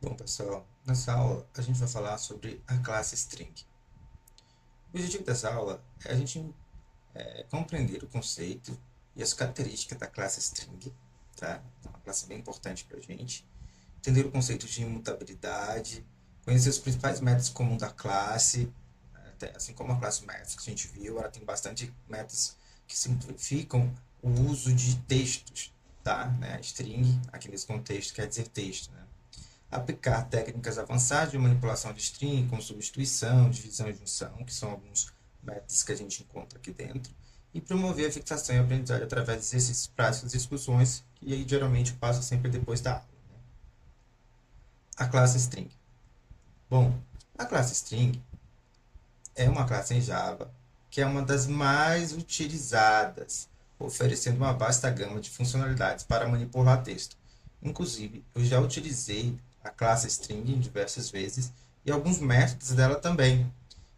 Bom, pessoal, nessa aula a gente vai falar sobre a classe string. O objetivo dessa aula é a gente compreender o conceito e as características da classe string, tá? É uma classe bem importante para a gente. Entender o conceito de imutabilidade, conhecer os principais métodos comuns da classe, assim como a classe métodos que a gente viu, ela tem bastante métodos que simplificam o uso de textos, tá? Né? String, aqui nesse contexto, quer dizer texto, né? Aplicar técnicas avançadas de manipulação de string, como substituição, divisão e junção, que são alguns métodos que a gente encontra aqui dentro, e promover a fixação e aprendizagem através de exercícios práticos e discussões, que aí geralmente passa sempre depois da aula. Né? A classe string. Bom, a classe string é uma classe em Java que é uma das mais utilizadas, oferecendo uma vasta gama de funcionalidades para manipular texto. Inclusive, eu já utilizei a classe string diversas vezes e alguns métodos dela também.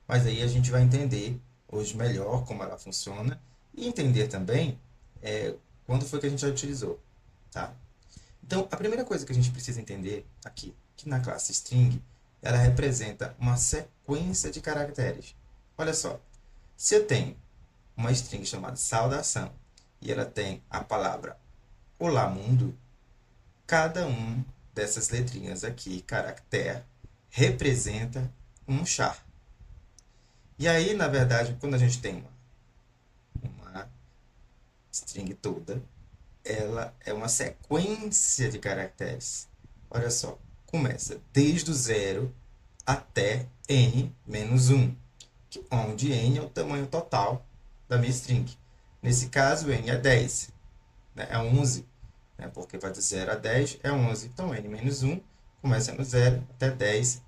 Mas aí a gente vai entender hoje melhor como ela funciona e entender também quando foi que a gente já utilizou. Tá? Então, a primeira coisa que a gente precisa entender aqui, que na classe string, ela representa uma sequência de caracteres. Olha só, se eu tenho uma string chamada saudação e ela tem a palavra Olá Mundo, cada um dessas letrinhas aqui, caractere, representa um char. E aí, na verdade, quando a gente tem uma string toda, ela é uma sequência de caracteres. Olha só, começa desde o zero até n menos 1, onde n é o tamanho total da minha string. Nesse caso, n é 10, né? É 11, né? Porque vai de 0 a 10 é 11. Então, n menos 1 começa no 0 até 10,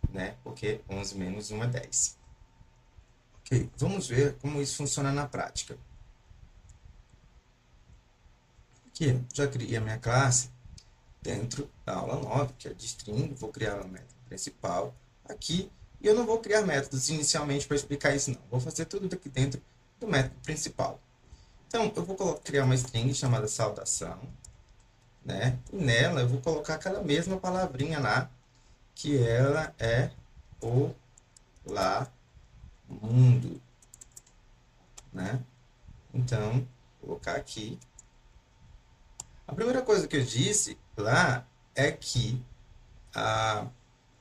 né? Porque 11 menos 1 é 10. Ok, vamos ver como isso funciona na prática. Aqui, já criei a minha classe dentro da aula 9, que é de string. Vou criar o método principal aqui. E eu não vou criar métodos inicialmente para explicar isso, não. Vou fazer tudo aqui dentro do método principal. Então, eu vou criar uma string chamada saudação, né? E nela eu vou colocar aquela mesma palavrinha lá, que ela é olá mundo, né? Então, vou colocar aqui. A primeira coisa que eu disse lá é que a,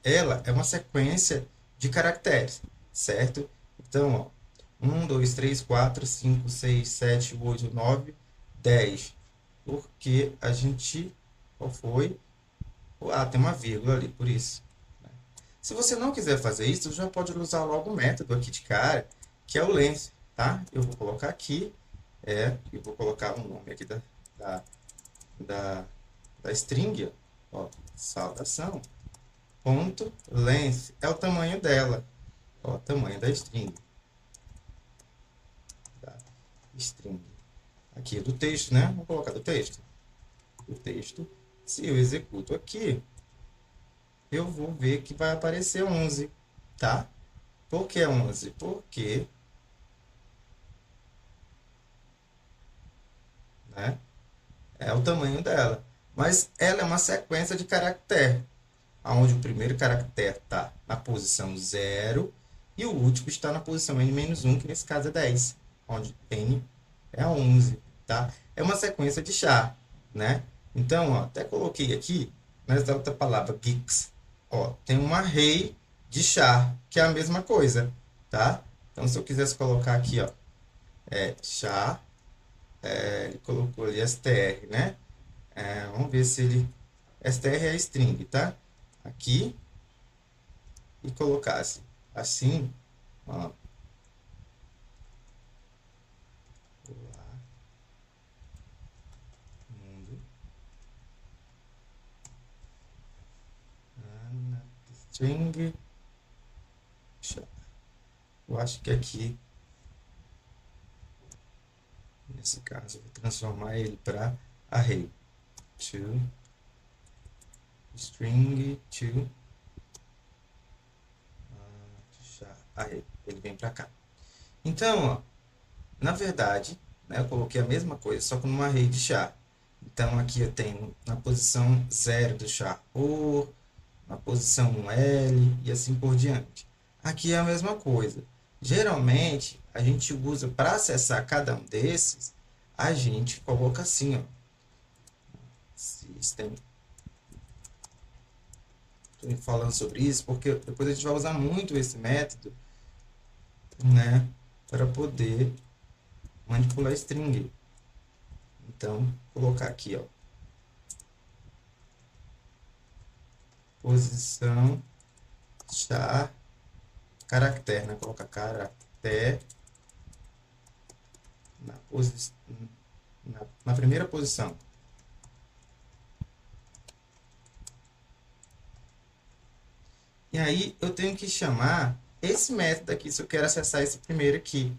ela é uma sequência de caracteres, certo? Então, ó, 1, 2, 3, 4, 5, 6, 7, 8, 9, 10. Porque a gente. Qual foi? Ah, tem uma vírgula ali, por isso. Se você não quiser fazer isso, você já pode usar logo o método aqui de cara, que é o length, tá? Eu vou colocar aqui, eu vou colocar o nome aqui da, da, da string, ó, saudação, ponto, length, é o tamanho dela, ó, o tamanho da string, tá? String, aqui é do texto, né? Vou colocar do texto. O texto, se eu executo aqui, eu vou ver que vai aparecer 11, tá? Por que 11? Porque, né, é o tamanho dela. Mas ela é uma sequência de caractere, onde o primeiro caractere está na posição 0 e o último está na posição n-1, que nesse caso é 10, onde n é 11, tá? É uma sequência de char, né? Então, ó, até coloquei aqui, nessa outra palavra, geeks, ó, tem um array de char, que é a mesma coisa, tá? Então, se eu quisesse colocar aqui, ó, char, ele colocou ali str, né? Vamos ver se ele... str é string, tá? Aqui, e colocasse assim, ó, mundo, string, eu acho que aqui, nesse caso, eu vou transformar ele para array, to string to array, ele vem para cá. Então, ó, na verdade, né, eu coloquei a mesma coisa, só que numa array de char. Então, aqui eu tenho na posição 0 do char or, na posição 1L e assim por diante. Aqui é a mesma coisa. Geralmente, a gente usa para acessar cada um desses, a gente coloca assim, ó, System. Estou falando sobre isso porque depois a gente vai usar muito esse método, né, para poder manipular string. Então, vou colocar aqui, ó, posição char caractere, né? Colocar caractere na primeira posição. E aí eu tenho que chamar esse método aqui, se eu quero acessar esse primeiro aqui,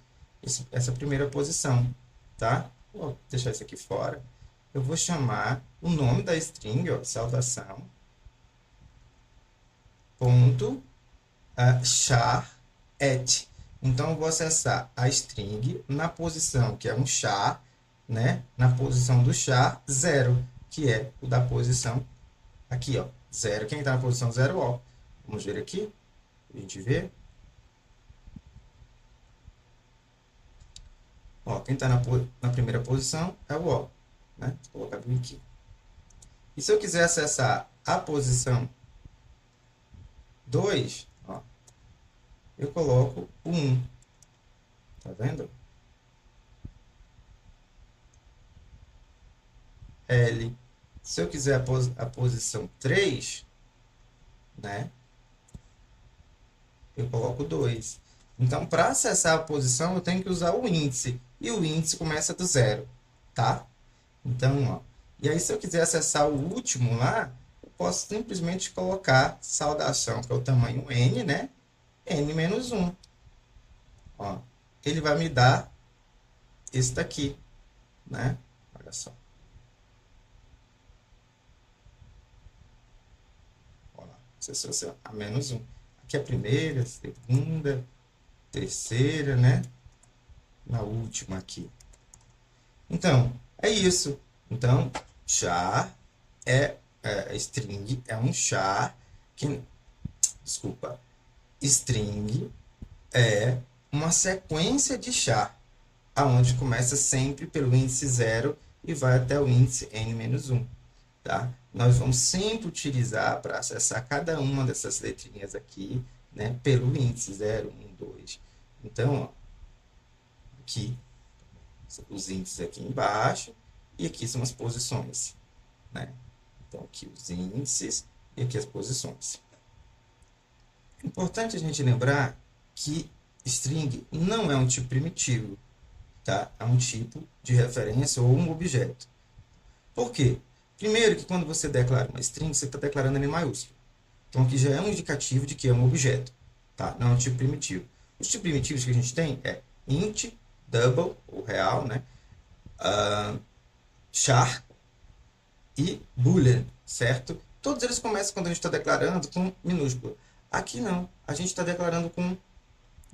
essa primeira posição, tá? Vou deixar isso aqui fora. Eu vou chamar o nome da string, ó, saudação, ponto, char at. Então, eu vou acessar a string na posição que é um char, né? Na posição do char 0, que é o da posição aqui, ó, 0. Quem está na posição 0, ó. Vamos ver aqui, a gente vê. Ó, quem está na primeira posição é o O, né? Vou colocar bem aqui. E se eu quiser acessar a posição 2, ó, eu coloco o 1. Tá vendo? L. Se eu quiser a posição 3, né? Eu coloco 2. Então, para acessar a posição, eu tenho que usar o índice. E o índice começa do 0, tá? Então, ó. E aí, se eu quiser acessar o último lá, eu posso simplesmente colocar saudação, que é o tamanho n, né? n-1. Ó. Ele vai me dar esse daqui, né? Olha só. Olha lá. Acessou a -1. Aqui é a primeira, segunda, terceira, né? Na última aqui. Então, é isso. Então, char string é um char que, desculpa, string é uma sequência de char, aonde começa sempre pelo índice 0 e vai até o índice n-1, tá? Nós vamos sempre utilizar para acessar cada uma dessas letrinhas aqui, né, pelo índice 0, 1, 2. Então, ó, aqui, os índices aqui embaixo, e aqui são as posições, né? Então, aqui os índices e aqui as posições. É importante a gente lembrar que string não é um tipo primitivo, tá? É um tipo de referência ou um objeto. Por quê? Primeiro que quando você declara uma string, você está declarando em maiúsculo. Então, aqui já é um indicativo de que é um objeto, tá? Não é um tipo primitivo. Os tipos primitivos que a gente tem é int, double, ou real, né? Char e boolean, certo? Todos eles começam quando a gente está declarando com minúscula. Aqui não, a gente está declarando com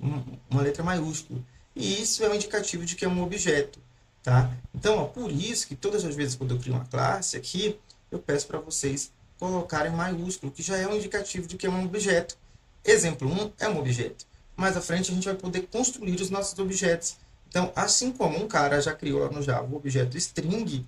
uma letra maiúscula. E isso é um indicativo de que é um objeto, tá? Então, ó, por isso que todas as vezes quando eu crio uma classe aqui, eu peço para vocês colocarem maiúsculo, que já é um indicativo de que é um objeto. Exemplo 1 é um objeto. Mais à frente a gente vai poder construir os nossos objetos. Então, assim como um cara já criou lá no Java o objeto string,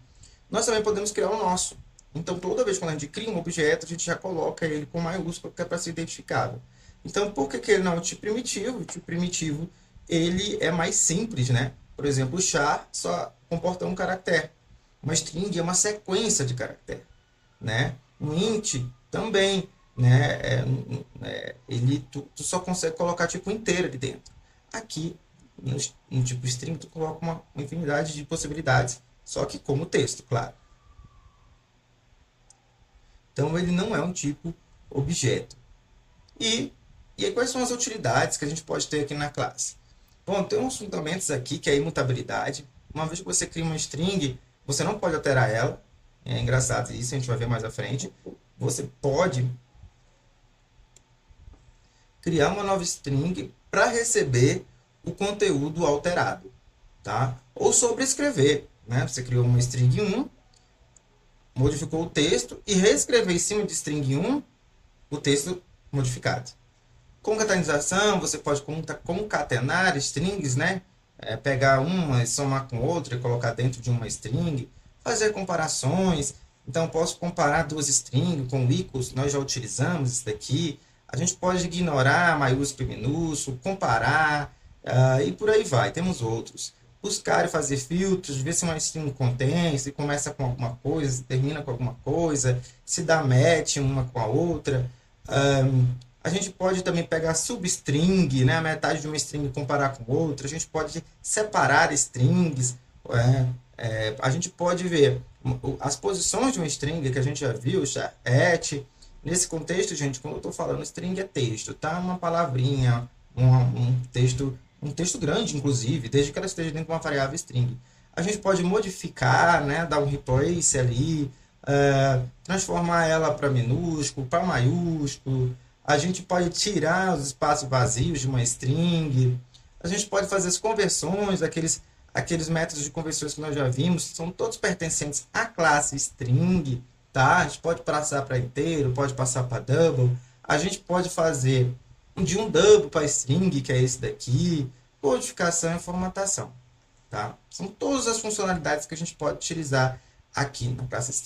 nós também podemos criar o nosso. Então, toda vez que a gente cria um objeto, a gente já coloca ele com maiúsculo, que é para ser identificável. Então, por que ele não é um tipo primitivo? O tipo primitivo, ele é mais simples, né? Por exemplo, o char só comporta um caractere. Uma string é uma sequência de caractere, né? Um int também, né? Tu só consegue colocar tipo inteiro ali dentro. Aqui, no tipo string, tu coloca uma infinidade de possibilidades, só que como texto, claro. Então, ele não é um tipo objeto. E aí, quais são as utilidades que a gente pode ter aqui na classe? Bom, tem uns fundamentos aqui, que é a imutabilidade. Uma vez que você cria uma string, você não pode alterar ela. É engraçado isso, a gente vai ver mais à frente. Você pode criar uma nova string para receber o conteúdo alterado, tá? Ou sobrescrever, né? Você criou uma string 1, modificou o texto e reescrever em cima de string 1 o texto modificado. Concatenação, você pode concatenar strings, né? Pegar uma e somar com outra e colocar dentro de uma string. Fazer comparações. Então, posso comparar duas strings com equals, nós já utilizamos isso daqui. A gente pode ignorar maiúsculo e minúsculo, comparar, e por aí vai. Temos outros. Buscar e fazer filtros, ver se uma string contém, se começa com alguma coisa, se termina com alguma coisa, se dá match uma com a outra. A gente pode também pegar substring, né, a metade de uma string e comparar com outra. A gente pode separar strings. A gente pode ver as posições de uma string que a gente já viu, at. Nesse contexto, gente, quando eu estou falando string é texto, tá? Uma palavrinha, um texto grande, inclusive, desde que ela esteja dentro de uma variável string. A gente pode modificar, né, dar um replace ali, transformar ela para minúsculo, para maiúsculo. A gente pode tirar os espaços vazios de uma string. A gente pode fazer as conversões, aqueles métodos de conversões que nós já vimos, são todos pertencentes à classe string, tá? A gente pode passar para inteiro, pode passar para double. A gente pode fazer de um double para string, que é esse daqui, codificação e formatação, tá? São todas as funcionalidades que a gente pode utilizar aqui na classe string.